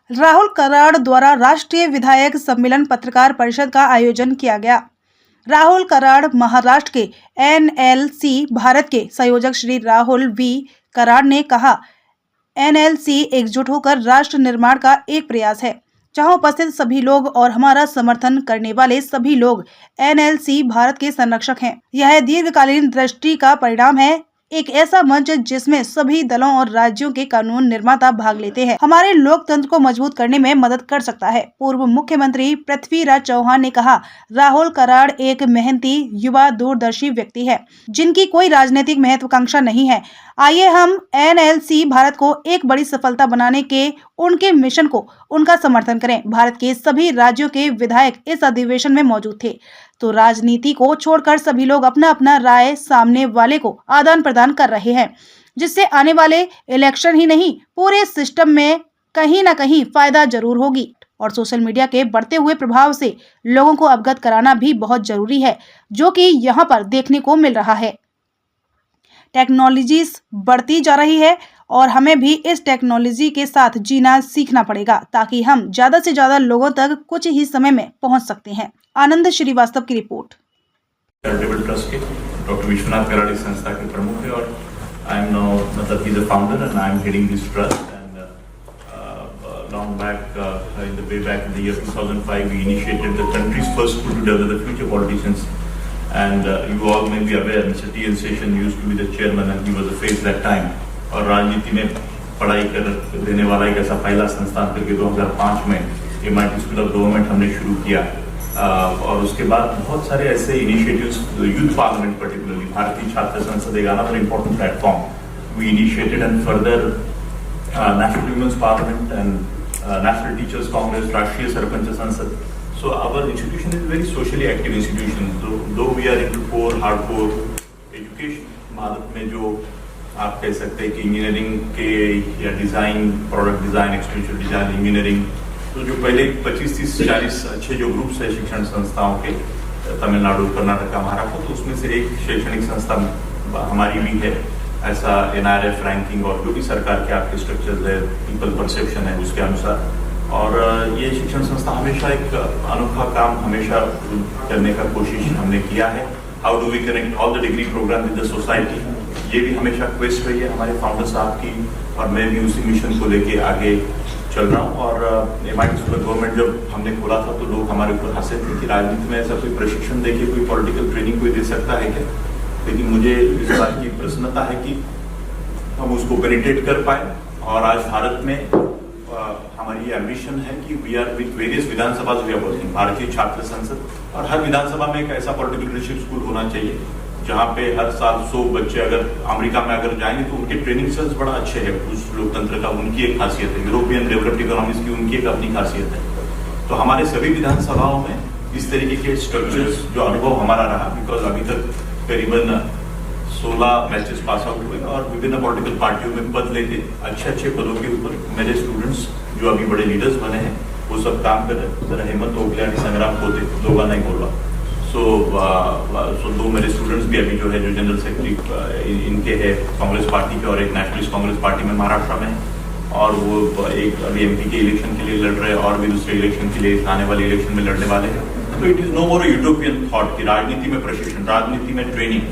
राहुल कराड़ द्वारा राष्ट्रीय विधायक सम्मेलन पत्रकार परिषद का आयोजन किया गया। राहुल कराड़ महाराष्ट्र के एनएलसी भारत के संयोजक श्री राहुल वी कराड़ ने कहा, एनएलसी एकजुट होकर राष्ट्र निर्माण का एक प्रयास है, जहां उपस्थित सभी लोग और हमारा समर्थन करने वाले सभी लोग एनएलसी भारत के संरक्षक हैं। यह दीर्घकालीन दृष्टि का परिणाम है, एक ऐसा मंच जिसमें सभी दलों और राज्यों के कानून निर्माता भाग लेते हैं, हमारे लोकतंत्र को मजबूत करने में मदद कर सकता है। पूर्व मुख्यमंत्री पृथ्वीराज चौहान ने कहा, राहुल कराड़ एक मेहनती युवा दूरदर्शी व्यक्ति है, जिनकी कोई राजनीतिक महत्वाकांक्षा नहीं है। आइए हम एनएलसी भारत को एक बड़ी सफलता बनाने के उनके मिशन को उनका समर्थन करें। भारत के सभी राज्यों के विधायक इस अधिवेशन में मौजूद थे, तो राजनीति को छोड़कर सभी लोग अपना अपना राय सामने वाले को आदान प्रदान कर रहे हैं, जिससे आने वाले इलेक्शन ही नहीं पूरे सिस्टम में कहीं ना कहीं फायदा जरूर होगी। और सोशल मीडिया के बढ़ते हुए प्रभाव से लोगों को अवगत कराना भी बहुत जरूरी है, जो कि यहाँ पर देखने को मिल रहा है। टेक्नोलॉजीज बढ़ती जा रही है और हमें भी इस टेक्नोलॉजी के साथ जीना सीखना पड़ेगा, ताकि हम ज्यादा से ज्यादा लोगों तक कुछ ही समय में पहुंच सकते हैं। आनंद श्रीवास्तव की रिपोर्ट। चैरिटेबल ट्रस्ट के डॉक्टर विश्वनाथ कराड़ इस संस्था के प्रमुख है और आई एम नाउ मतलब he is a founder and I am heading this trust and long back in the way back in the year 2005 we initiated the country's first school to develop the future politicians. And you all may be aware, Mr. T.N. Seshan used to be the chairman and he was the face that time. और राजनीति में पढ़ाई कर देने वाला एक ऐसा पहला संस्थान करके 2005 में MIT स्कूल ऑफ गवर्नमेंट हमने शुरू किया। और उसके बाद बहुत सारे ऐसे इनिशिएटिव्स, यूथ पार्लियामेंट पर्टिकुलरली, भारतीय छात्र संसद एक another important platform we initiated and further national women's parliament and national teachers congress, Rashtriya Sarpanch संसद. So our institution is a very socially active institution. Though we are into core, hardcore education, Bharat में जो आप कह सकते हैं कि इंजीनियरिंग के या design, product design, extension design, engineering, तो जो पहले 25, 30, 40 अच्छे जो ग्रुप्स है शिक्षण संस्थाओं के तमिलनाडु, कर्नाटक, महाराष्ट्र, तो उसमें से एक शैक्षणिक संस्था हमारी भी है। ऐसा NRF रैंकिंग और जो भी सरकार के आपके स्ट्रक्चर्स है, पीपल परसेप्शन है उसके अनुसार। और ये शिक्षण संस्था हमेशा एक अनोखा काम हमेशा करने का कोशिश हमने किया है। How do we connect all the degree program with the society, ये भी हमेशा क्वेस्ट रही है हमारे फाउंडर साहब की और मैं भी उसी मिशन को लेके आगे चल रहा हूँ। और MIT स्कूल ऑफ गवर्नमेंट जब हमने खोला था तो लोग हमारे ऊपर हंसे थे कि राजनीति में ऐसा कोई प्रशिक्षण देके कोई पॉलिटिकल ट्रेनिंग कोई दे सकता है क्या, लेकिन मुझे इस बात की प्रसन्नता है कि हम उसको पेनिट्रेट कर पाए। और आज भारत में हमारी एम्बिशन है कि we are with various Vidhansabha we are working, Bharatiya Chhatra संसद, और हर विधानसभा में एक ऐसा पॉलिटिकल लीडरशिप स्कूल होना चाहिए जहाँ पे हर साल 100 बच्चे, अगर अमेरिका में अगर जाएंगे तो उनके ट्रेनिंग सेल्स बड़ा अच्छे है, उस लोकतंत्र का उनकी एक खासियत है, यूरोपियन डेवलप्ड इकोनॉमीज की उनकी एक अपनी खासियत है। तो हमारे सभी विधानसभाओं में इस तरीके के स्ट्रक्चर्स जो अनुभव हमारा रहा, बिकॉज अभी तक करीबन 16 मैचेस पास आउट हुए और विभिन्न पॉलिटिकल पार्टियों में पद लेके अच्छे पदों के ऊपर मेरे स्टूडेंट्स जो अभी बड़े लीडर्स बने हैं वो सब काम कर रहे हैं। हेमंत ओगलिया, संग्राम पोते, लोगा नहीं बोल रहा। सो 2 मेरे स्टूडेंट्स भी अभी जो है जो जनरल सेक्रेटरी इनके है कांग्रेस पार्टी के और एक नेशनलिस्ट कांग्रेस पार्टी में महाराष्ट्र में, और वो एक अभी MP के इलेक्शन के लिए लड़ रहे हैं और भी दूसरे इलेक्शन के लिए आने वाले इलेक्शन में लड़ने वाले हैं। तो it is no more utopian thought कि राजनीति में प्रशिक्षण, राजनीति में ट्रेनिंग,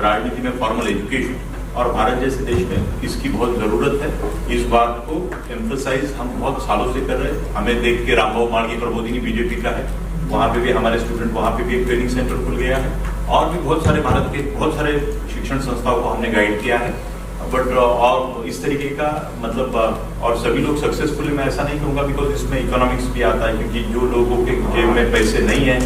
राजनीति में फॉर्मल एजुकेशन, और भारत जैसे देश में इसकी बहुत जरूरत है। इस बात को एम्फसाइज हम बहुत सालों से कर रहे हैं। हमें देख के रामबाबू माड़गी प्रबोधिनी BJP का है, वहाँ पे भी हमारे स्टूडेंट, वहाँ पे भी एक ट्रेनिंग सेंटर खुल गया है, और भी बहुत सारे भारत के बहुत सारे शिक्षण संस्थाओं को हमने गाइड किया है। बट और इस तरीके का मतलब और सभी लोग सक्सेसफुल, मैं ऐसा नहीं कहूँगा बिकॉज इसमें इकोनॉमिक्स भी आता है, क्योंकि जो लोगों के जेब में पैसे नहीं है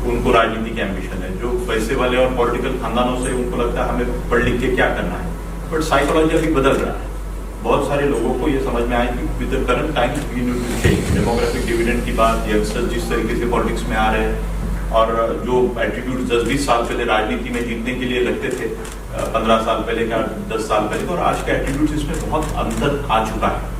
उनको राजनीति की एम्बिशन है, जो पैसे वाले और पॉलिटिकल खानदानों से उनको लगता है हमें पढ़ लिख के क्या करना है। बट साइकोलॉजी अभी बदल रहा है, बहुत सारे लोगों को ये समझ में आया कि with the current time we need to change. Demographic dividend की बात, यंगस्टर्स जिस तरीके से पॉलिटिक्स में आ रहे हैं और जो एटीट्यूड 10-20 साल पहले राजनीति में जीतने के लिए लगते थे, 15 साल पहले का, 10 साल पहले, और आज के एटीट्यूड इसमें बहुत अंतर आ चुका है।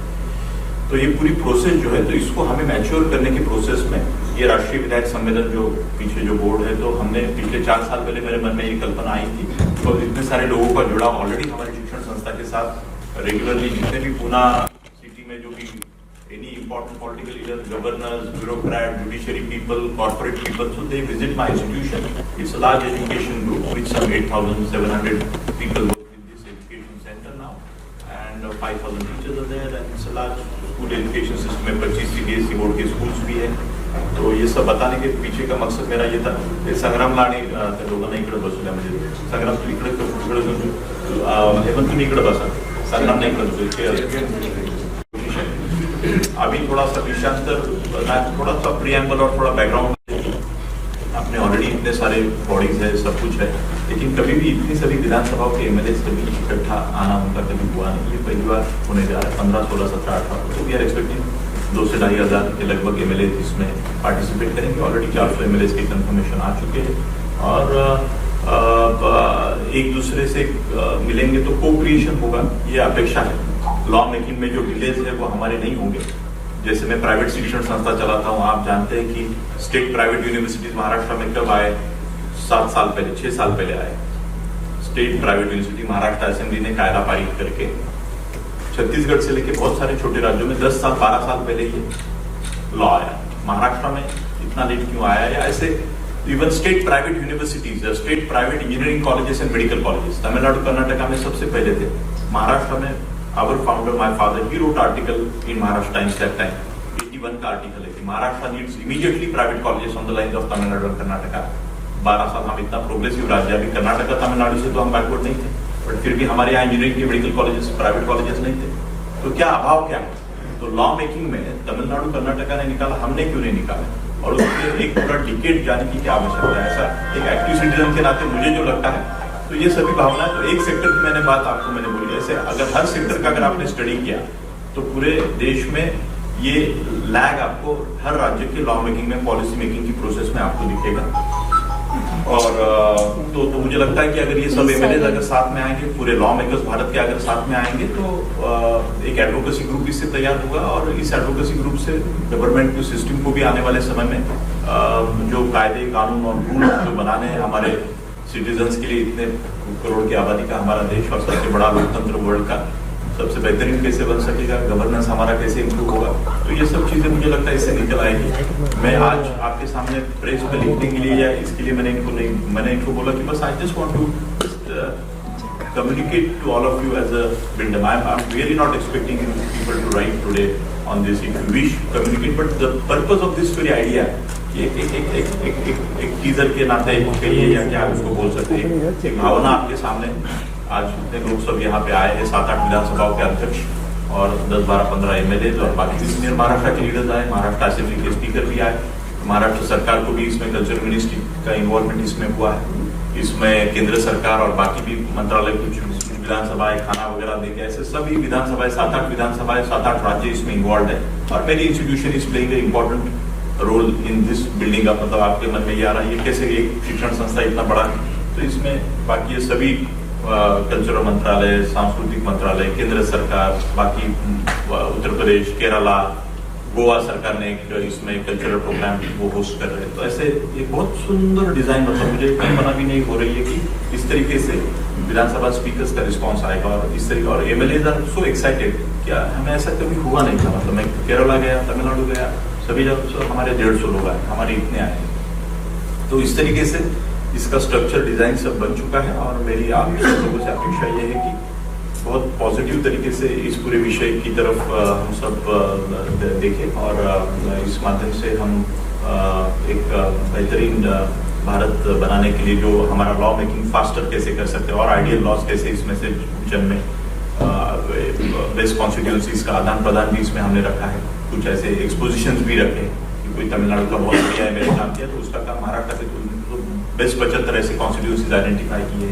तो ये पूरी प्रोसेस जो है, तो इसको हमें मैच्योर करने के प्रोसेस में ये राष्ट्रीय विधायक सम्मेलन जो पीछे जो बोर्ड है, तो हमने पिछले 4 साल पहले मेरे मन में ये कल्पना आई थी, तो इतने सारे लोगों का जुड़ाव ऑलरेडी हमारे शिक्षण संस्था के साथ रेगुलरली, जितने भी पूना सिटी में जो भी any important political leaders, governors, bureaucrats, judiciary people, corporate people. So they visit my institution. It's a large education group with some 8,700 people work in this education center now, and 5,000 teachers are there. And it's a large school education system में 25 CBSE board के schools भी है. तो ये सब बताने के पीछे का मकसद मेरा ये था. संग्राम लाणे लोगोंना इकडे बसवल्या म्हणजे संग्राम तू इकडे हेमंत तुम्ही इकडे बसा. संग्राम ने इकडे बसवले. अभी थोड़ा सा विषयांतर, थोड़ा सा प्रीएम्बल और थोड़ा बैकग्राउंड. आपने ऑलरेडी इतने सारे बॉडीज है, सब कुछ है, लेकिन कभी भी इतनी सभी विधानसभाओं के एमएलए कभी इकट्ठा आना उनका कभी हुआ नहीं. ये पहली बार होने जा रहा है. 15, 16, 17, 18 तो वी आर एक्सपेक्टिंग 2 से 2.5 हज़ार के लगभग एमएलए इसमें पार्टिसिपेट करेंगे. ऑलरेडी 400 एमएलए के कंफर्मेशन आ चुके हैं और एक दूसरे से मिलेंगे तो को क्रिएशन होगा, ये अपेक्षा है. लॉ मेकिंग में जो डिलेज है वो हमारे नहीं होंगे. जैसे मैं प्राइवेट शिक्षण संस्था चलाता हूँ, आप जानते हैं कि स्टेट प्राइवेट यूनिवर्सिटीज महाराष्ट्र में कब आए? 7 साल पहले, 6 साल पहले आए. State private university Maharashtra assembly ने कायदा पारित करके छत्तीसगढ़ से लेके बहुत सारे छोटे राज्यों में 10 साल 12 साल पहले ये लॉ आया. महाराष्ट्र में इतना लेट क्यों आया? या ऐसे even state private universities, state private engineering colleges and medical colleges Tamil Nadu Karnataka में सबसे पहले थे. महाराष्ट्र में our founder, my father, he wrote article in Maharashtra Times that time. 81 का आर्टिकल है कि Maharashtra needs immediately private colleges on the lines of Tamil Nadu और कर्नाटका. 12 साल हम इतना प्रोग्रेसिव राज्य. अभी कर्नाटका तमिलनाडु से तो हम बैकवर्ड नहीं थे, बट फिर भी हमारे यहाँ इंजीनियरिंग के मेडिकल कॉलेजेस, प्राइवेट कॉलेजेस नहीं थे. तो क्या अभाव क्या है? तो लॉ मेकिंग में तमिलनाडु कर्नाटका ने निकाला, हमने क्यों नहीं निकाला? और उसमें एक पूरा डिकेड जाने की क्या आवश्यकता है? ऐसा एक एक्टिव सिटीजन के नाते मुझे जो लगता है, तो ये सभी भावना. तो एक सेक्टर की मैंने बात आपको मैंने बोली, ऐसे अगर हर सेक्टर का अगर आपने स्टडी किया तो पूरे देश में ये लैग आपको हर राज्य के लॉ मेकिंग में, पॉलिसी मेकिंग की प्रोसेस में आपको दिखेगा. और तो मुझे लगता है कि अगर ये सब एमएलए अगर साथ में आएंगे, पूरे लॉ मेकर्स भारत के अगर साथ में आएंगे, तो एक एडवोकेसी ग्रुप इससे तैयार होगा. और इस एडवोकेसी ग्रुप से गवर्नमेंट के सिस्टम को भी आने वाले समय में जो कायदे कानून और रूल जो बनाने हैं हमारे सिटीजन्स के लिए, इतने करोड़ की आबादी का हमारा देश और सबसे बड़ा लोकतंत्र वर्ल्ड का, सबसे बेहतरीन कैसे बन सकेगा, गवर्नेंस हमारा कैसे इम्प्रूव होगा, तो ये सब चीजें मुझे लगता है इससे निकल आएगी. मैं आज आपके सामने प्रेस में लिखने के लिए या इसके लिए मैंने इनको बोला कि बस I just want to communicate to all of you as a builder. I'm really not expecting people to write today on this. If you wish, communicate. But the purpose of this very idea, एक teaser के नाते कहिए या क्या उसको बोल सकते हैं, एक भावना आपके सामने. आज इतने लोग सब यहाँ पे आए हैं, 7-8 विधानसभाओं के अध्यक्ष और 10-12-15 एमएलए और बाकी भी सीनियर महाराष्ट्र के लीडर्स आए, महाराष्ट्र असेंबली के स्पीकर भी आए. महाराष्ट्र सरकार को भी इसमें कल्चरल मिनिस्ट्री का इन्वॉल्वमेंट इसमें हुआ है. इसमें केंद्र सरकार और बाकी भी मंत्रालय, कुछ विधानसभाएं खाना वगैरह देके, ऐसे सभी विधानसभाएं 7-8 विधानसभाएं 7-8 राज्य इसमें इन्वॉल्व है. और मेरी institution is playing a important role in this building up. मतलब आपके मन में ये आ रहा है ये कैसे एक शिक्षण संस्था इतना बड़ा है, तो इसमें बाकी ये सभी कल्चरल मंत्रालय, सांस्कृतिक मंत्रालय, केंद्र सरकार, बाकी उत्तर प्रदेश, केरला, गोवा सरकार ने एक इसमें कल्चरल प्रोग्राम वो होस्ट कर रहे हैं. तो ऐसे एक बहुत सुंदर डिजाइन, मतलब मुझे कल्पना भी नहीं हो रही है कि इस तरीके से विधानसभा स्पीकर्स का रिस्पॉन्स आएगा. और इस तरीके और एमएलएज आर सो एक्साइटेड. क्या हमें ऐसा कभी हुआ नहीं था. मतलब मैं केरला गया, तमिलनाडु गया, सभी जब हमारे 150 लोग आए, हमारे इतने आए. तो इस तरीके से इसका स्ट्रक्चर डिजाइन सब बन चुका है. और मेरी आप सब लोगों से अपेक्षा ये है कि बहुत पॉजिटिव तरीके से इस पूरे विषय की तरफ हम सब देखें और इस माध्यम से हम एक बेहतरीन भारत बनाने के लिए जो हमारा लॉ मेकिंग फास्टर कैसे कर सकते हैं और आइडियल लॉज कैसे इसमें से जन्मे, बेस्ट कॉन्स्टिट्यूंसीज का आदान प्रदान भी इसमें हमने रखा है. कुछ ऐसे एक्सपोजिशंस भी रखे कि कोई तमिलनाडु का बहुत बढ़िया है मेरे काम किया तो उसका काम महाराष्ट्र से बेस्ट 75 ऐसे कॉन्स्टिट्यूंसीज आइडेंटिफाई किए,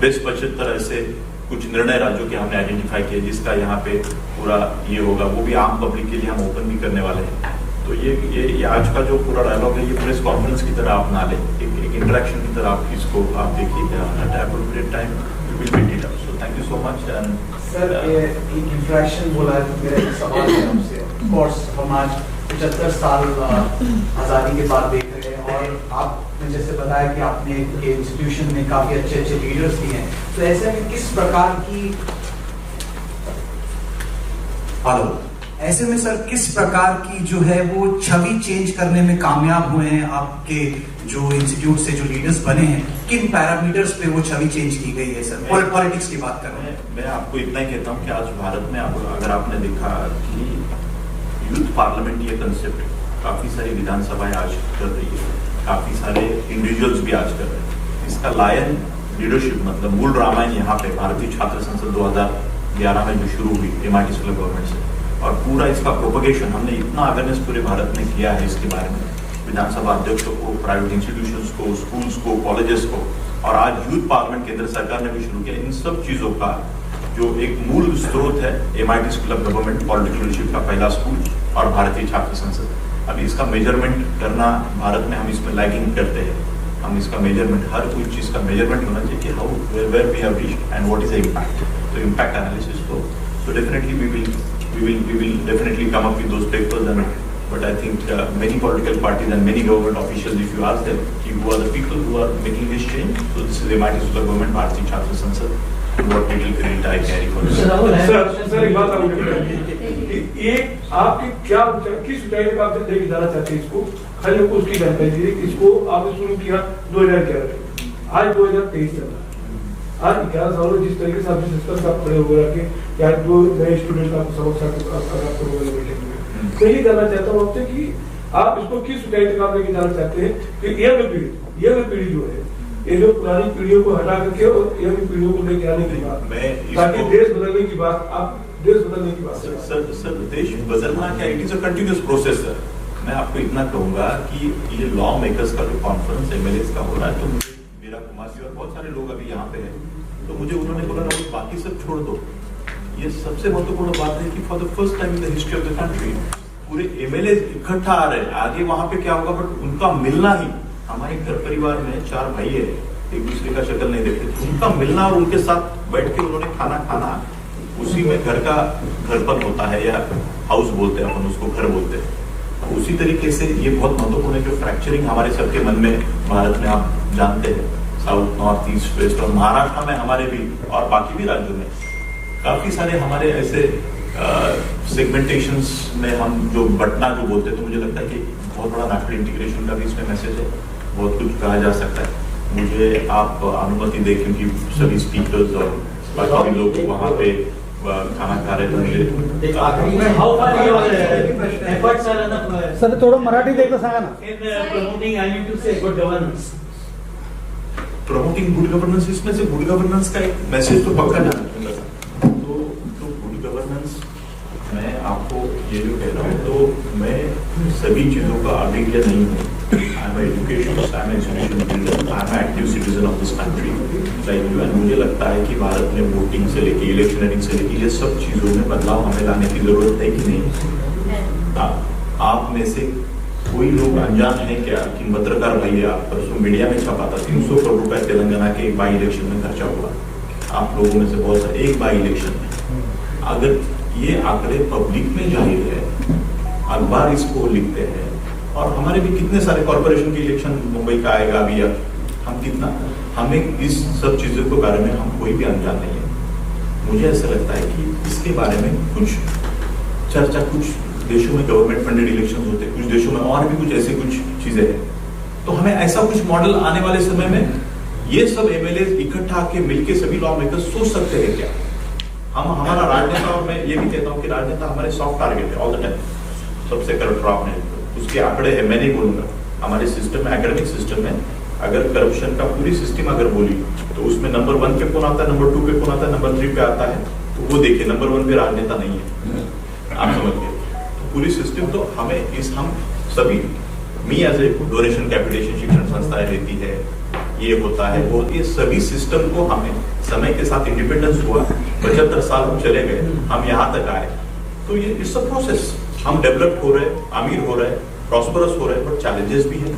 बेस्ट 75 ऐसे कुछ निर्णय राज्यों के हमने आइडेंटिफाई किए जिसका यहाँ पे पूरा ये होगा, वो भी आम पब्लिक के लिए हम ओपन भी करने वाले हैं. तो ये आज का जो पूरा डायलॉग है ये प्रेस कॉन्फ्रेंस की तरह आप ना लें, एक इंटरेक्शन की तरह आप इसको आप देखिए. Appropriate time will be it. So thank you so much. And sir ये एक इंटरेक्शन बोला है तो मेरा एक सवाल है आपसे. ऑफ कोर्स हम आज 75 साल आज़ादी के बाद देख रहे हैं और आपने जैसे बताया कि आपने इंस्टीट्यूशन में काफी अच्छे लीडर्स भी हैं, तो ऐसे में किस प्रकार की ऐसे में सर किस प्रकार की जो है वो छवि चेंज करने में कामयाब हुए हैं आपके जो इंस्टीट्यूट से जो लीडर्स बने हैं, किन पैरामीटर्स पे वो छवि चेंज की गई है सर? पॉलिटिक्स की बात कर रहे हैं। मैं आपको इतना ही कहता हूँ कि आज भारत में अगर आपने देखा कि यूथ पार्लियामेंट ये कंसेप्ट काफी सारी विधानसभाएं आज कर रही है, काफी सारे इंडिविजुअल्स भी आज कर रहे हैं। इसका लायन लीडरशिप मतलब मूल रामायण यहाँ पे भारतीय छात्र संसद 2011 में जो शुरू हुई MIT स्कूल गवर्नमेंट से, और पूरा इसका प्रोपगेशन हमने इतना अवेयरनेस पूरे भारत में किया है इसके बारे में, विधानसभा अध्यक्षों को, प्राइवेट इंस्टीट्यूशंस को, स्कूल्स को, कॉलेजेस को, और आज यूथ पार्लियामेंट केंद्र सरकार ने भी शुरू किया। इन सब चीजों का जो एक मूल स्रोत है MIT school of government political leadership का पहला स्कूल और भारतीय छात्र संसद। अभी इसका मेजरमेंट करना भारत में हम इसमें लैगिंग करते हैं। हम इसका मेजरमेंट, हर कोई चीज का मेजरमेंट होना चाहिए कि how where we have reached and what is the impact. तो इम्पैक्ट एनालिसिस को so definitely we will definitely come up with those papers, but I think many political parties and many government officials, if you ask them who are the people who are making this change, so this is MIT school government, भारतीय छात्र संसद, what little credit I carry for this. Sir एक बात आपको एक आपके क्या किस ऊंचाई तक आप लेके जाना चाहते हैं इसको, खाली हमको उसकी जानकारी दीजिए। इसको आपने शुरू किया 2011 में, आज 2023 चल रहा है। आज 11 सालों में जिस तरीके से आप सिस्टम का खड़े हो रखे या जो नए स्टूडेंट आपको सबक आपको बैठेंगे, तो ये जानना चाहता हूँ आपसे कि आप इसको किस ऊंचाई तक आप लेके जाना चाहते हैं कि यह पीढ़ी जो है, ये जो पुरानी पीढ़ियों को हटा करके और यह पीढ़ियों को लेके आने की बात, ताकि देश बदलने की बात, आप देश बदलने की बात। सर देश बदलना क्या, it is a continuous process sir. मैं आपको इतना कहूंगा कि ये लॉ मेकर्स का जो कॉन्फ्रेंस MLAs का हो रहा है, तो मेरा कुमार जी और बहुत सारे लोग अभी यहाँ पे हैं, तो मुझे उन्होंने बोला ना बाकी सब छोड़ दो, ये सबसे महत्वपूर्ण बात है कि for the first time in the history of the country पूरे MLAs इकट्ठा आ रहे हैं। आगे वहां पे क्या होगा, बट उनका मिलना ही, हमारे घर परिवार में 4 भाई है, एक दूसरे का शक्ल नहीं देखते, उनका मिलना और उनके साथ बैठ के उन्होंने खाना खाना, उसी में घर का घरपन होता है, या हाउस बोलते हैं अपन उसको, घर बोलते हैं। उसी तरीके से ये बहुत महत्वपूर्ण है कि फ्रैक्चरिंग हमारे सबके मन में भारत में आप जानते हैं, साउथ, नॉर्थ, ईस्ट, वेस्ट, और महाराष्ट्र में हमारे भी और बाकी भी राज्यों में काफी सारे हमारे ऐसे सेगमेंटेशंस में हम जो बटना जो बोलते हैं, तो मुझे लगता है कि बहुत बड़ा नेशनल इंटीग्रेशन का भी इसमें मैसेज है, बहुत कुछ कहा जा सकता है। मुझे आप अनुमति दें, क्योंकि सभी स्पीकर्स और बाकी लोग वहाँ पे खाना खा रहे थे। सर थोडं मराठी देखो सांगा ना। प्रमोटिंग गुड गवर्नेंस, इसमें से गुड गवर्नेंस का एक मैसेज तो पक्का जाना चाहिए। तो गुड गवर्नेंस मैं आपको ये जो कह रहा हूँ, तो मैं सभी चीजों का अभिज्ञ नहीं हूँ। I am educationist, I am institution builder, I am active citizen of this country like you. And मुझे लगता है कि भारत में वोटिंग से लेके इलेक्शनरिंग से लेके ये सब चीजों में बदलाव हमें लाने की जरूरत है कि नहीं। आप में से कोई लोग अनजान है क्या कि पत्रकार भाई, आप परसों मीडिया में छपा था 300 करोड़ रुपए तेलंगाना के एक बाई इलेक्शन में खर्चा हुआ। आप लोगों में से बहुत सारे एक बाई इलेक्शन में, अगर ये आंकड़े पब्लिक में जाहिर है, अखबार इसको लिखते हैं, और हमारे भी कितने सारे कॉर्पोरेशन के इलेक्शन मुंबई का आएगा अभी, हम कितना, हमें इस सब चीजों के बारे में हम कोई भी अनजान नहीं है। मुझे ऐसा लगता है कि इसके बारे में कुछ चर्चा, कुछ देशों में गवर्नमेंट फंडेड इलेक्शन होते हैं, कुछ देशों में और भी कुछ ऐसी कुछ चीजें हैं, तो हमें ऐसा कुछ मॉडल आने वाले समय में ये सब MLAs इकट्ठा आके मिलके सभी लॉ मेकर्स सोच सकते हैं क्या। हम हमारा राजनेता, और मैं ये भी कहता हूँ कि राजनेता हमारे सॉफ्ट टारगेट है ऑल द टाइम, सबसे करप्ट आपने उसके आंकड़े है, मैं नहीं बोलूंगा। हमारे सिस्टम में, एकेडमिक सिस्टम में अगर करप्शन का पूरी सिस्टम अगर बोली तो उसमें नंबर 1 पे कौन आता है, नंबर 2 पे कौन आता है, नंबर 3 पे आता है, तो वो देखिए नंबर 1 पे राजनेता नहीं है, आप समझ गए। तो पूरी सिस्टम, तो हमें हम सभी, me as a donation capitation शिक्षण संस्थाएं लेती है, ये होता है वो, ये सभी सिस्टम को हमें समय के साथ इंडिपेंडेंस हुआ, 75 साल हम चले गए, हम यहाँ तक आए, तो ये इट्स अ प्रोसेस। हम डेवलप हो रहे, अमीर हो रहे, प्रॉस्परस हो रहे, बट चैलेंजेस भी हैं।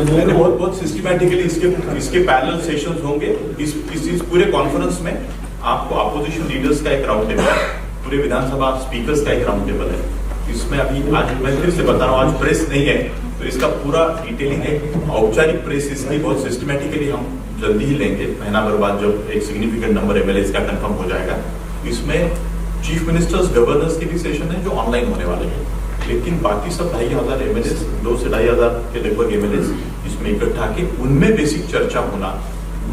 मैंने बहुत सिस्टमैटिकली इसके पैरेलल सेशंस होंगे। इस पूरे कॉन्फ्रेंस में आपको अपोजिशन लीडर्स का एक राउंड टेबल है, पूरे विधानसभा स्पीकर्स का एक राउंड टेबल है। इसमें अभी आज मैं फिर से बता रहा हूँ, आज प्रेस नहीं है, तो इसका पूरा डिटेलिंग एक औपचारिक प्रेस इसकी बहुत सिस्टमेटिकली हम जल्दी ही लेंगे, महीना भर बाद जब एक सिग्निफिकेंट नंबर एमएलएस का कंफर्म हो जाएगा। इसमें चीफ मिनिस्टर्स गवर्नर्स के भी सेशन है जो ऑनलाइन होने वाले हैं, लेकिन बाकी सब 2,500 एमएलएस, 2 से 2,500 के लगभग एमएलएस इसमें इकट्ठा के उनमें बेसिक चर्चा होना,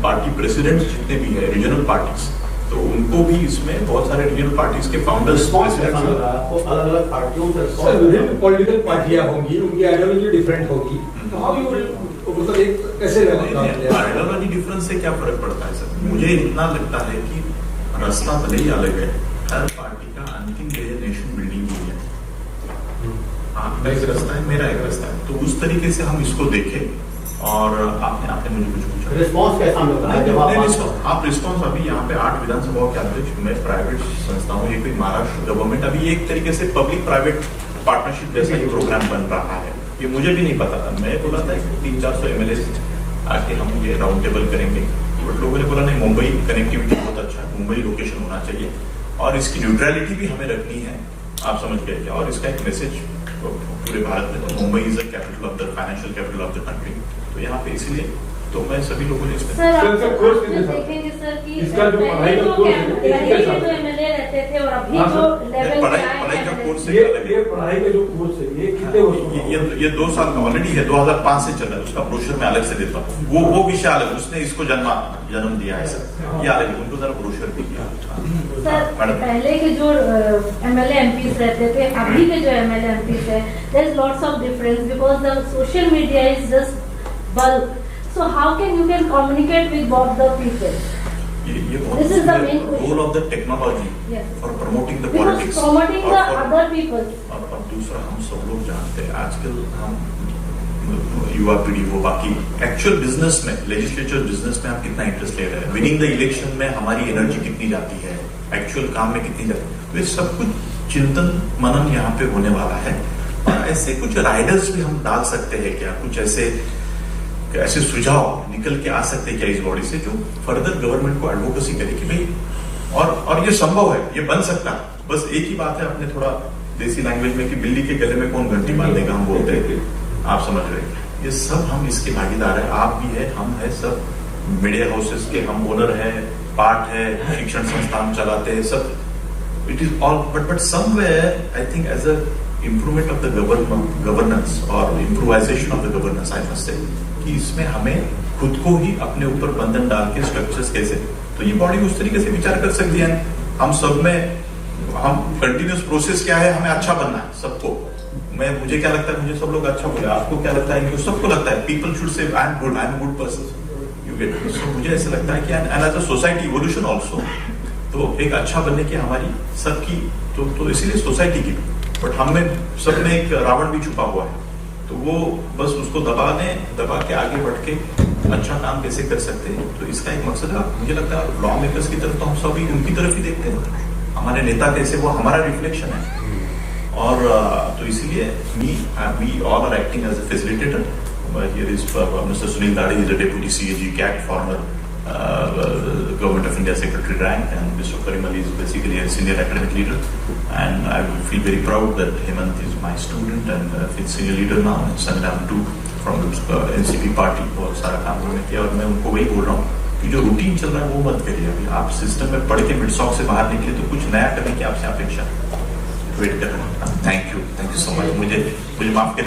पार्टी प्रेसिडेंट जितने भी है रीजनल पार्टीज, तो उनको भी इसमें बहुत सारे रीजनल पार्टीज के फाउंडर्स अलग-अलग पार्टियों सर विभिन्न पॉलिटिकल पार्टियां होंगी, उनकी आइडियोलॉजी डिफरेंट होगी, तो हाउ यू विल मतलब एक कैसे आइडियोलॉजी डिफरेंस से क्या फर्क पड़ता है सर? मुझे इतना लगता है कि रास्ता भले ही अलग है, हर पार्टी का अंतिम ध्येय नेशन बिल्डिंग ही है। आपका एक रास्ता है, मेरा एक रास्ता है, तो उस तरीके से हम इसको देखें। और आपने मुझे कुछ पूछा, रिस्पॉन्स कैसा मिलता है जब आप रिस्पॉन्स अभी यहाँ पे 8 विधानसभाओं के अध्यक्ष में प्राइवेट संस्थाओं, ये कोई महाराष्ट्र गवर्नमेंट अभी एक तरीके से पब्लिक प्राइवेट पार्टनरशिप जैसा ही प्रोग्राम बन रहा है, ये मुझे भी नहीं पता था। मैं बोला था 300-400 एमएलए आके हम ये राउंड टेबल करेंगे, बट लोगों ने बोला नहीं, मुंबई कनेक्टिविटी बहुत अच्छा है, मुंबई लोकेशन होना चाहिए और इसकी न्यूट्रलिटी भी हमें रखनी है, आप समझ गए क्या? और इसका एक मैसेज पूरे भारत में, तो Mumbai is the capital of the financial capital of the country, तो यहाँ पे इसलिए तो मैं सभी लोगों ने इसमें सर कोर्स कितने साल? देखेंगे सर कि इसका जो पढ़ाई का कोर्स है पहले के जो एमएलए रहते थे और अभी जो लेवल पे आए पढ़ाई का कोर्स से ये पढ़ाई का जो कोर्स है ये कितने वर्षों ये 2 साल का ऑलरेडी है, 2005 से चल रहा है, उसका ब्रोशर मैं अलग से देता हूँ, वो विषय अलग, उसने इसको जन्म दिया है सर, ये अलग, उनको जरा ब्रोशर भी दिया। सर पहले के जो एमएलए एमपीज रहते थे, अभी के जो एमएलए एमपीज है, there is lots of difference because the social media is just bulk, so how can you communicate with both the people? This is the main role of the technology for promoting the politics, promoting the other people. और दूसरा हम सब लोग जानते हैं आजकल हम युवा पीढ़ी वो बाकी एक्चुअल बिजनेस में, लेजिस्लेचर बिजनेस में आप कितना इंटरेस्ट ले रहे हैं, विनिंग द इलेक्शन में हमारी एनर्जी कितनी जाती है, एक्चुअल काम में कितनी जाती है, तो ये सब कुछ चिंतन मनन यहाँ पे होने वाला है। और ऐसे कुछ राइडर्स भी हम डाल सकते हैं क्या, कुछ ऐसे सुझाव निकल के आ सकते हैं क्या इस बॉडी से, जो फर्दर गवर्नमेंट को एडवोकेसी करे कि भाई, और ये संभव है, ये बन सकता है, बस एक ही बात है, अपने थोड़ा देसी लैंग्वेज में कि बिल्ली के गले में कौन घंटी बांध देगा, हम बोलते हैं, आप समझ रहे हैं, ये सब हम इसके भागीदार है, आप भी है, हम है, सब मीडिया हाउसेस के हम ओनर है, पार्ट है, शिक्षण संस्थान चलाते हैं, सब it is all, but somewhere I think as a improvement of the governance और improvisation of the governance, I must say कि इसमें हमें खुद को ही अपने ऊपर बंधन डाल के स्ट्रक्चर्स कैसे, तो ये बॉडी उस तरीके से विचार कर सकती है, हम सब में, हम कंटिन्यूस प्रोसेस क्या है, हमें अच्छा बनना है सबको, मुझे क्या लगता है, मुझे सब लोग अच्छा बोले, आपको क्या लगता है, कि सबको लगता है, people should say I am good, I am a good person, you get, so मुझे ऐसा लगता है कि and as a society evolution also, तो एक अच्छा बनने की हमारी सबकी, तो इसीलिए सोसाइटी की, बट हमें सब में एक रावण भी छुपा हुआ है, तो वो बस उसको दबा के आगे बढ़ के अच्छा काम कैसे कर सकते हैं, तो इसका एक मकसद है, मुझे लगता है लॉ मेकर्स की तरफ तो हम सभी उनकी तरफ ही देखते हैं, हमारे नेता कैसे, वो हमारा रिफ्लेक्शन है, और तो इसीलिए we all are acting as a facilitator. Here is mister Sunil Dadi, is a deputy CAG CAT, former Government of India Secretary rank, and Mr. Karim Ali is basically a senior academic leader, and I feel very proud that Hemant is my student and is senior leader now, and Sandam too from the NCP party, बहुत सारा काम उन्होंने किया, और मैं उनको वही बोल रहा हूँ कि जो रूटीन चल रहा है वो मत करिए, अभी आप सिस्टम में पढ़ के मिडसॉक से बाहर निकले तो कुछ नया करने की आपसे अपेक्षा वेट कर रहे हैं। थैंक यू सो मच, मुझे माफ करिए।